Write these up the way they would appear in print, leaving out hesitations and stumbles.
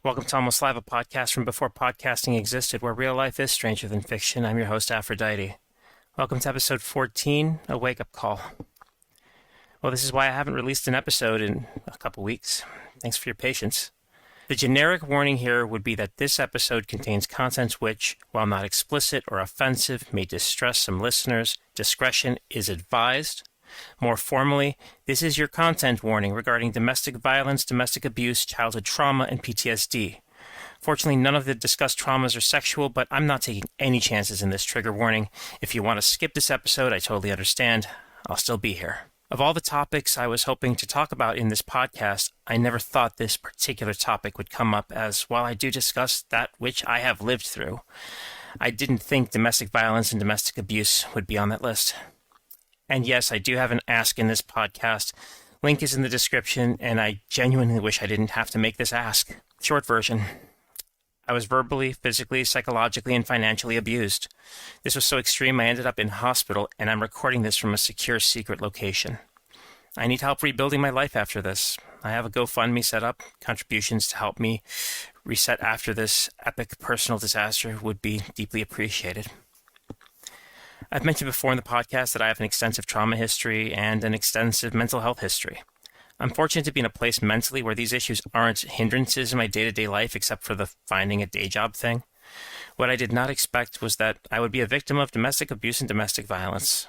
Welcome to Almost Live, a podcast from before podcasting existed, where real life is stranger than fiction. I'm your host, Aphrodite. Welcome to episode 14, a wake-up call. Well, this is why I haven't released an episode in a couple weeks. Thanks for your patience. The generic warning here would be that this episode contains content which, while not explicit or offensive, may distress some listeners. Discretion is advised. More formally, this is your content warning regarding domestic violence, domestic abuse, childhood trauma, and PTSD. Fortunately, none of the discussed traumas are sexual, but I'm not taking any chances in this trigger warning. If you want to skip this episode, I totally understand. I'll still be here. Of all the topics I was hoping to talk about in this podcast, I never thought this particular topic would come up, as while I do discuss that which I have lived through, I didn't think domestic violence and domestic abuse would be on that list. And yes, I do have an ask in this podcast. Link is in the description, and I genuinely wish I didn't have to make this ask. Short version. I was verbally, physically, psychologically, and financially abused. This was so extreme I ended up in hospital, and I'm recording this from a secure, secret location. I need help rebuilding my life after this. I have a GoFundMe set up. Contributions to help me reset after this epic personal disaster would be deeply appreciated. I've mentioned before in the podcast that I have an extensive trauma history and an extensive mental health history. I'm fortunate to be in a place mentally where these issues aren't hindrances in my day-to-day life except for the finding a day job thing. What I did not expect was that I would be a victim of domestic abuse and domestic violence.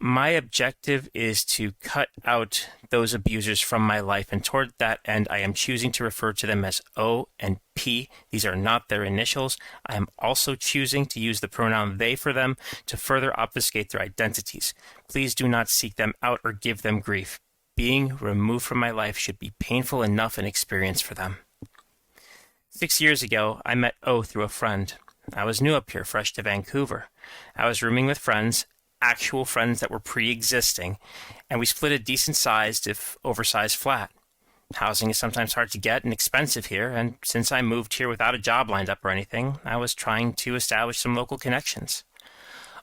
My objective is to cut out those abusers from my life, and toward that end, I am choosing to refer to them as O and P. These are not their initials. I am also choosing to use the pronoun they for them to further obfuscate their identities. Please do not seek them out or give them grief. Being removed from my life should be painful enough an experience for them. 6 years ago, I met O through a friend. I was new up here, fresh to Vancouver. I was rooming with friends, actual friends that were pre-existing, and we split a decent-sized, if oversized, flat. Housing is sometimes hard to get and expensive here, and since I moved here without a job lined up or anything, I was trying to establish some local connections.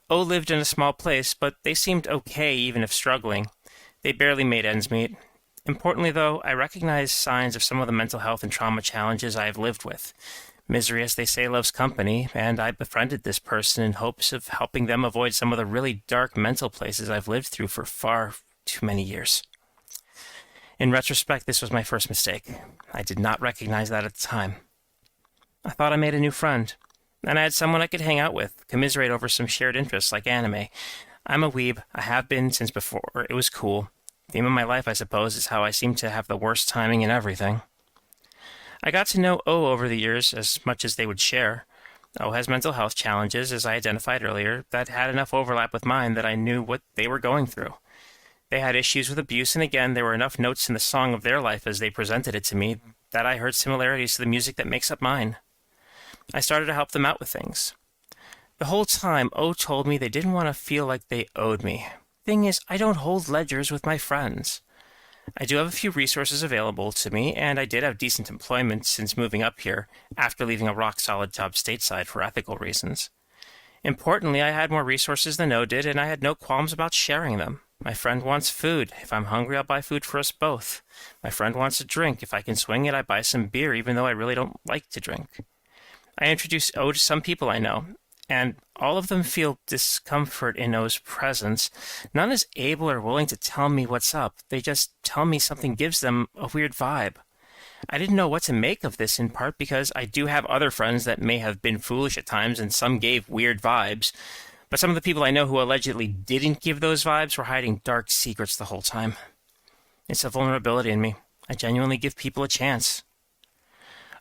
O lived in a small place, but they seemed okay even if struggling. They barely made ends meet. Importantly, though, I recognized signs of some of the mental health and trauma challenges I have lived with. Misery, as they say, loves company, and I befriended this person in hopes of helping them avoid some of the really dark mental places I've lived through for far too many years. In retrospect, this was my first mistake. I did not recognize that at the time. I thought I made a new friend, and I had someone I could hang out with, commiserate over some shared interests like anime. I'm a weeb. I have been since before it was cool. Theme of my life, I suppose, is how I seem to have the worst timing in everything. I got to know O over the years as much as they would share. O has mental health challenges, as I identified earlier, that had enough overlap with mine that I knew what they were going through. They had issues with abuse, and again, there were enough notes in the song of their life as they presented it to me that I heard similarities to the music that makes up mine. I started to help them out with things. The whole time, O told me they didn't want to feel like they owed me. Thing is, I don't hold ledgers with my friends. I do have a few resources available to me, and I did have decent employment since moving up here, after leaving a rock-solid job stateside for ethical reasons. Importantly, I had more resources than O did, and I had no qualms about sharing them. My friend wants food. If I'm hungry, I'll buy food for us both. My friend wants a drink. If I can swing it, I buy some beer, even though I really don't like to drink. I introduced O to some people I know, and all of them feel discomfort in O's presence. None is able or willing to tell me what's up. They just tell me something gives them a weird vibe. I didn't know what to make of this, in part because I do have other friends that may have been foolish at times, and some gave weird vibes. But some of the people I know who allegedly didn't give those vibes were hiding dark secrets the whole time. It's a vulnerability in me. I genuinely give people a chance.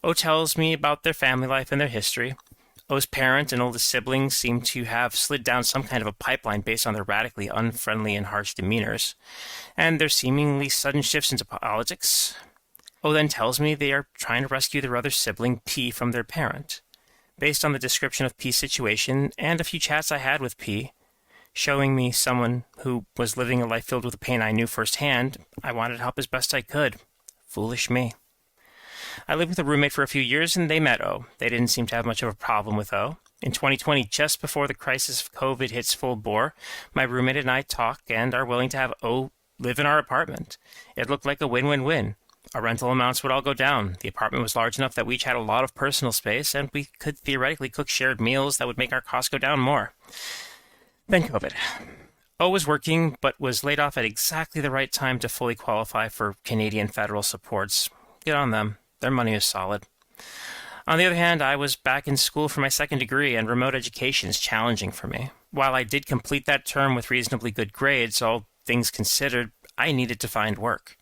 O tells me about their family life and their history. O's parent and oldest siblings seem to have slid down some kind of a pipeline based on their radically unfriendly and harsh demeanors, and their seemingly sudden shifts into politics. O then tells me they are trying to rescue their other sibling, P, from their parent. Based on the description of P's situation and a few chats I had with P, showing me someone who was living a life filled with the pain I knew firsthand, I wanted to help as best I could. Foolish me. I lived with a roommate for a few years, and they met O. They didn't seem to have much of a problem with O. In 2020, just before the crisis of COVID hits full bore, my roommate and I talk and are willing to have O live in our apartment. It looked like a win-win-win. Our rental amounts would all go down. The apartment was large enough that we each had a lot of personal space, and we could theoretically cook shared meals that would make our costs go down more. Then COVID. O was working, but was laid off at exactly the right time to fully qualify for Canadian federal supports. Good on them. Their money is solid. On the other hand, I was back in school for my second degree, and remote education is challenging for me. While I did complete that term with reasonably good grades, all things considered, I needed to find work.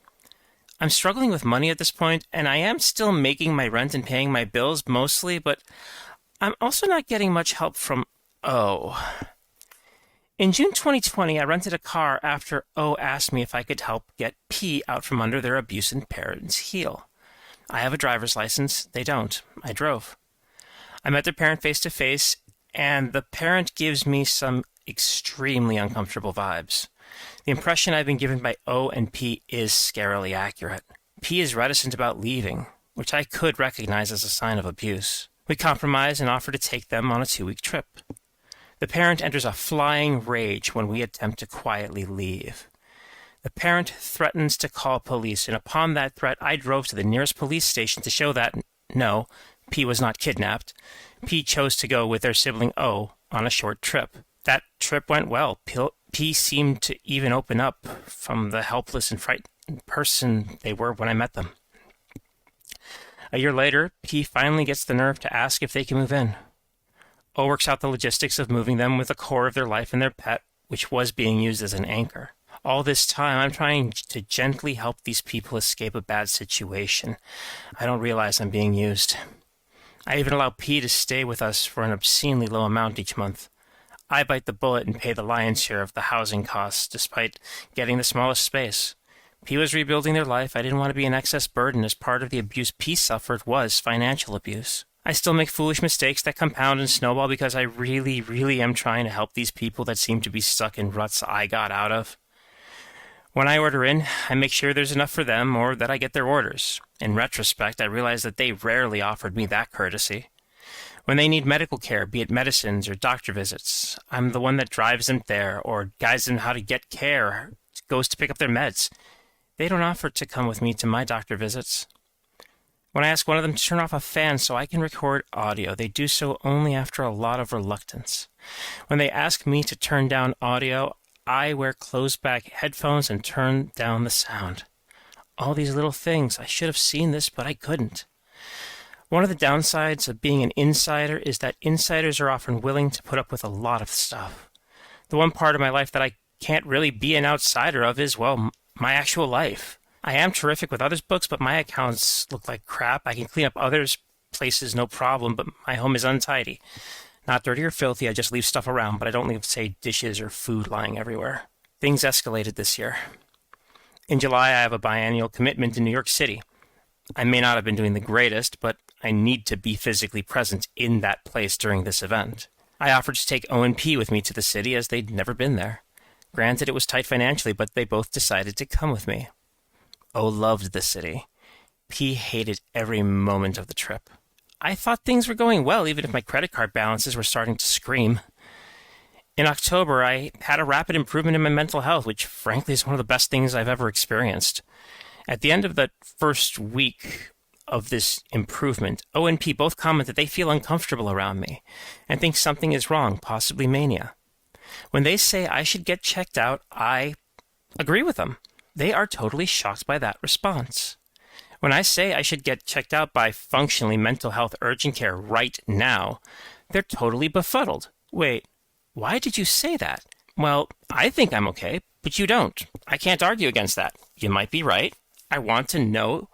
I'm struggling with money at this point, and I am still making my rent and paying my bills mostly, but I'm also not getting much help from O. In June 2020, I rented a car after O asked me if I could help get P out from under their abusive parents' heel. I have a driver's license. They don't. I drove. I met their parent face to face, and the parent gives me some extremely uncomfortable vibes. The impression I've been given by O and P is scarily accurate. P is reticent about leaving, which I could recognize as a sign of abuse. We compromise and offer to take them on a 2-week trip. The parent enters a flying rage when we attempt to quietly leave. The parent threatens to call police, and upon that threat, I drove to the nearest police station to show that, no, P was not kidnapped. P chose to go with their sibling O on a short trip. That trip went well. P seemed to even open up from the helpless and frightened person they were when I met them. A year later, P finally gets the nerve to ask if they can move in. O works out the logistics of moving them with the core of their life and their pet, which was being used as an anchor. All this time, I'm trying to gently help these people escape a bad situation. I don't realize I'm being used. I even allow P to stay with us for an obscenely low amount each month. I bite the bullet and pay the lion's share of the housing costs, despite getting the smallest space. P was rebuilding their life. I didn't want to be an excess burden, as part of the abuse P suffered was financial abuse. I still make foolish mistakes that compound and snowball because I really, really am trying to help these people that seem to be stuck in ruts I got out of. When I order in, I make sure there's enough for them or that I get their orders. In retrospect, I realize that they rarely offered me that courtesy. When they need medical care, be it medicines or doctor visits, I'm the one that drives them there or guides them how to get care, goes to pick up their meds. They don't offer to come with me to my doctor visits. When I ask one of them to turn off a fan so I can record audio, they do so only after a lot of reluctance. When they ask me to turn down audio, I wear closed-back headphones and turn down the sound. All these little things. I should have seen this, but I couldn't. One of the downsides of being an insider is that insiders are often willing to put up with a lot of stuff. The one part of my life that I can't really be an outsider of is, well, my actual life. I am terrific with others' books, but my accounts look like crap. I can clean up others' places, no problem, but my home is untidy. Not dirty or filthy, I just leave stuff around, but I don't leave, say, dishes or food lying everywhere. Things escalated this year. In July, I have a biannual commitment in New York City. I may not have been doing the greatest, but I need to be physically present in that place during this event. I offered to take O and P with me to the city as they'd never been there. Granted, it was tight financially, but they both decided to come with me. O loved the city. P hated every moment of the trip. I thought things were going well, even if my credit card balances were starting to scream. In October, I had a rapid improvement in my mental health, which frankly is one of the best things I've ever experienced. At the end of the first week of this improvement, O and P both comment that they feel uncomfortable around me and think something is wrong, possibly mania. When they say I should get checked out, I agree with them. They are totally shocked by that response. When I say I should get checked out by functionally mental health urgent care right now, they're totally befuddled. Wait, why did you say that? Well, I think I'm okay, but you don't. I can't argue against that. You might be right. I want to know.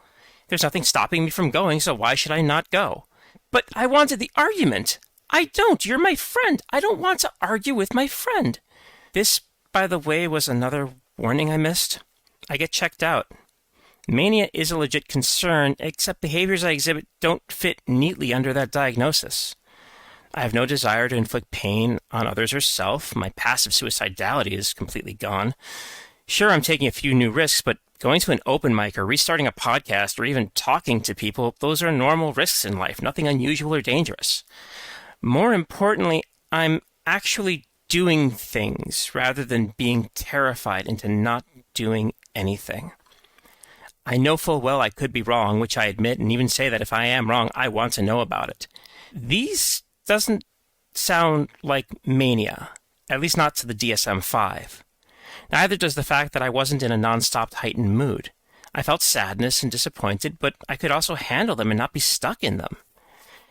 There's nothing stopping me from going, so why should I not go? But I wanted the argument. I don't. You're my friend. I don't want to argue with my friend. This, by the way, was another warning I missed. I get checked out. Mania is a legit concern, except behaviors I exhibit don't fit neatly under that diagnosis. I have no desire to inflict pain on others or self. My passive suicidality is completely gone. Sure, I'm taking a few new risks, but going to an open mic or restarting a podcast or even talking to people, those are normal risks in life, nothing unusual or dangerous. More importantly, I'm actually doing things rather than being terrified into not doing anything. I know full well I could be wrong, which I admit, and even say that if I am wrong, I want to know about it. These doesn't sound like mania, at least not to the DSM-5. Neither does the fact that I wasn't in a non-stop heightened mood. I felt sadness and disappointed, but I could also handle them and not be stuck in them.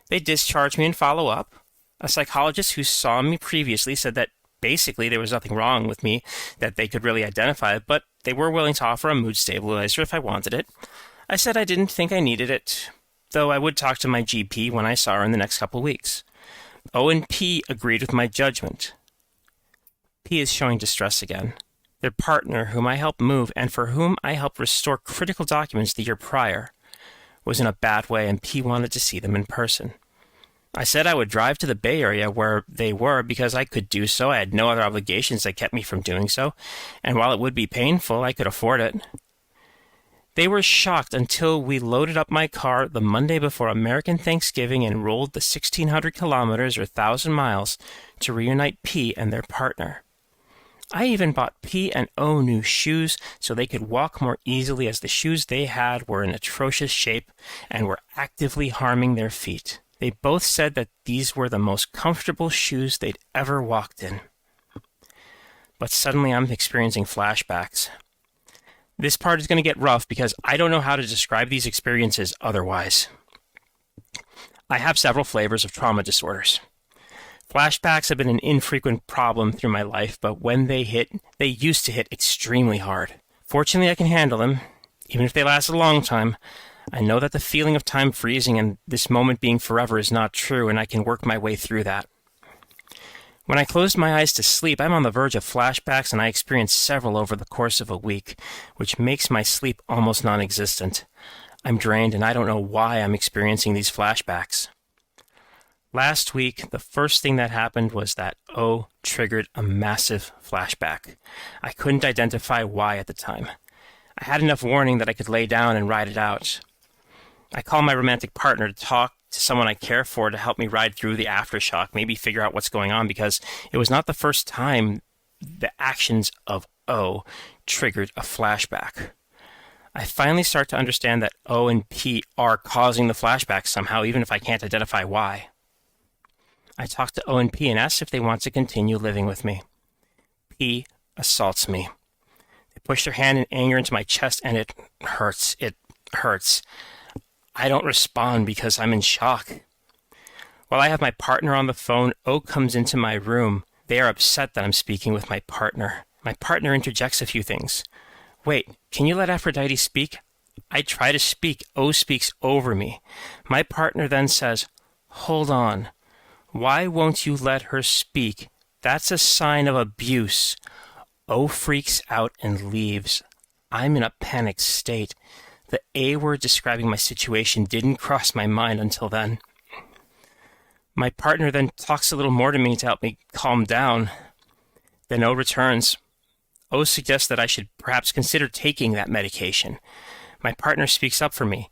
They discharged me in follow-up. A psychologist who saw me previously said that basically there was nothing wrong with me that they could really identify, but they were willing to offer a mood stabilizer if I wanted it. I said I didn't think I needed it, though I would talk to my GP when I saw her in the next couple weeks. O and P agreed with my judgment. P is showing distress again. Their partner, whom I helped move and for whom I helped restore critical documents the year prior, was in a bad way, and P wanted to see them in person. I said I would drive to the Bay Area where they were because I could do so. I had no other obligations that kept me from doing so, and while it would be painful, I could afford it. They were shocked until we loaded up my car the Monday before American Thanksgiving and rolled the 1,600 kilometers or 1,000 miles to reunite P and their partner. I even bought P and O new shoes so they could walk more easily, as the shoes they had were in atrocious shape and were actively harming their feet. They both said that these were the most comfortable shoes they'd ever walked in. But suddenly I'm experiencing flashbacks. This part is going to get rough because I don't know how to describe these experiences otherwise. I have several flavors of trauma disorders. Flashbacks have been an infrequent problem through my life, but when they hit, they used to hit extremely hard. Fortunately, I can handle them, even if they last a long time. I know that the feeling of time freezing and this moment being forever is not true, and I can work my way through that. When I closed my eyes to sleep, I'm on the verge of flashbacks, and I experienced several over the course of a week, which makes my sleep almost non-existent. I'm drained, and I don't know why I'm experiencing these flashbacks. Last week, the first thing that happened was that O triggered a massive flashback. I couldn't identify why at the time. I had enough warning that I could lay down and ride it out. I called my romantic partner to talk to someone I care for to help me ride through the aftershock, maybe figure out what's going on, because it was not the first time the actions of O triggered a flashback. I finally start to understand that O and P are causing the flashback somehow, even if I can't identify why. I talk to O and P and ask if they want to continue living with me. P assaults me. They push their hand in anger into my chest, and it hurts. It hurts. I don't respond because I'm in shock. While I have my partner on the phone, O comes into my room. They are upset that I'm speaking with my partner. My partner interjects a few things. Wait, can you let Aphrodite speak? I try to speak. O speaks over me. My partner then says, hold on. Why won't you let her speak? That's a sign of abuse. O freaks out and leaves. I'm in a panicked state. The A word describing my situation didn't cross my mind until then. My partner then talks a little more to me to help me calm down. Then O returns. O suggests that I should perhaps consider taking that medication. My partner speaks up for me.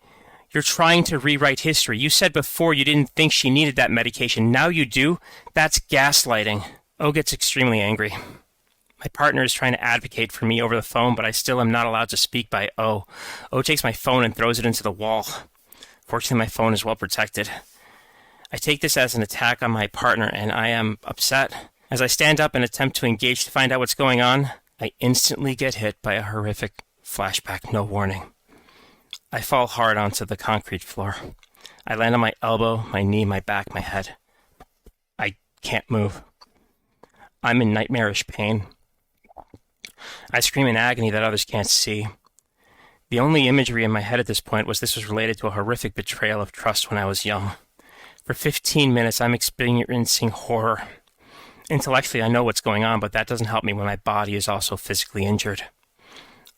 You're trying to rewrite history. You said before you didn't think she needed that medication. Now you do? That's gaslighting. O gets extremely angry. My partner is trying to advocate for me over the phone, but I still am not allowed to speak by O. O takes my phone and throws it into the wall. Fortunately, my phone is well protected. I take this as an attack on my partner, and I am upset. As I stand up and attempt to engage to find out what's going on, I instantly get hit by a horrific flashback, no warning. I fall hard onto the concrete floor. I land on my elbow, my knee, my back, my head. I can't move. I'm in nightmarish pain. I scream in agony that others can't see. The only imagery in my head at this point was this was related to a horrific betrayal of trust when I was young. For 15 minutes, I'm experiencing horror. Intellectually, I know what's going on, but that doesn't help me when my body is also physically injured.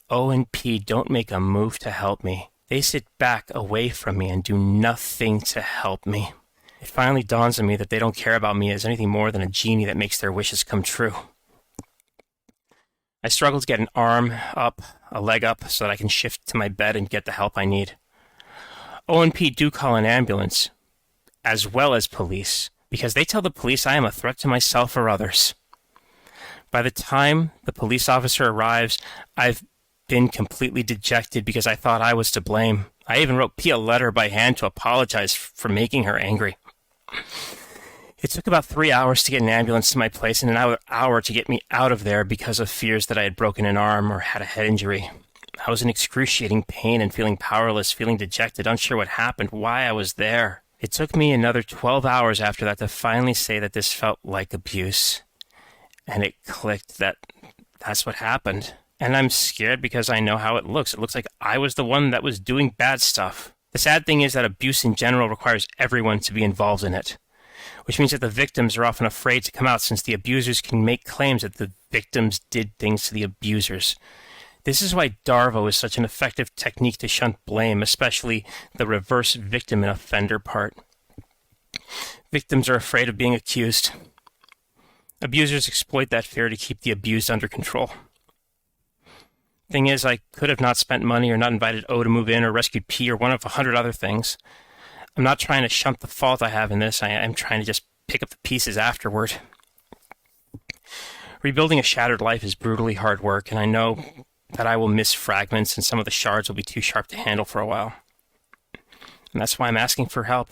O and P don't make a move to help me. They sit back away from me and do nothing to help me. It finally dawns on me that they don't care about me as anything more than a genie that makes their wishes come true. I struggle to get an arm up, a leg up, so that I can shift to my bed and get the help I need. O and P do call an ambulance, as well as police, because they tell the police I am a threat to myself or others. By the time the police officer arrives, I've been completely dejected because I thought I was to blame. I even wrote P a letter by hand to apologize for making her angry. It took about 3 hours to get an ambulance to my place and another hour to get me out of there because of fears that I had broken an arm or had a head injury. I was in excruciating pain and feeling powerless, feeling dejected, unsure what happened, why I was there. It took me another 12 hours after that to finally say that this felt like abuse. And it clicked that that's what happened. And I'm scared because I know how it looks. It looks like I was the one that was doing bad stuff. The sad thing is that abuse in general requires everyone to be involved in it, which means that the victims are often afraid to come out since the abusers can make claims that the victims did things to the abusers. This is why DARVO is such an effective technique to shunt blame, especially the reverse victim and offender part. Victims are afraid of being accused. Abusers exploit that fear to keep the abused under control. Thing is, I could have not spent money or not invited O to move in or rescued P or one of 100 other things. I'm not trying to shunt the fault I have in this. I'm trying to just pick up the pieces afterward. Rebuilding a shattered life is brutally hard work, and I know that I will miss fragments and some of the shards will be too sharp to handle for a while. And that's why I'm asking for help.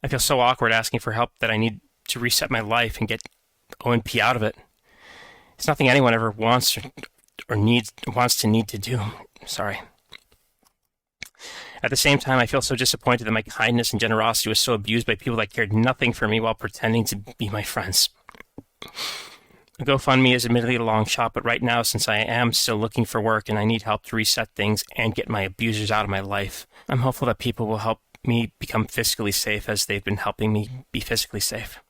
I feel so awkward asking for help that I need to reset my life and get O and P out of it. It's nothing anyone ever wants to need to do. Sorry. At the same time, I feel so disappointed that my kindness and generosity was so abused by people that cared nothing for me while pretending to be my friends. A GoFundMe is admittedly a long shot, but right now, since I am still looking for work and I need help to reset things and get my abusers out of my life, I'm hopeful that people will help me become fiscally safe as they've been helping me be physically safe.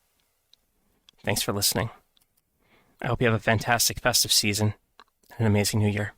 Thanks for listening. I hope you have a fantastic festive season and an amazing new year.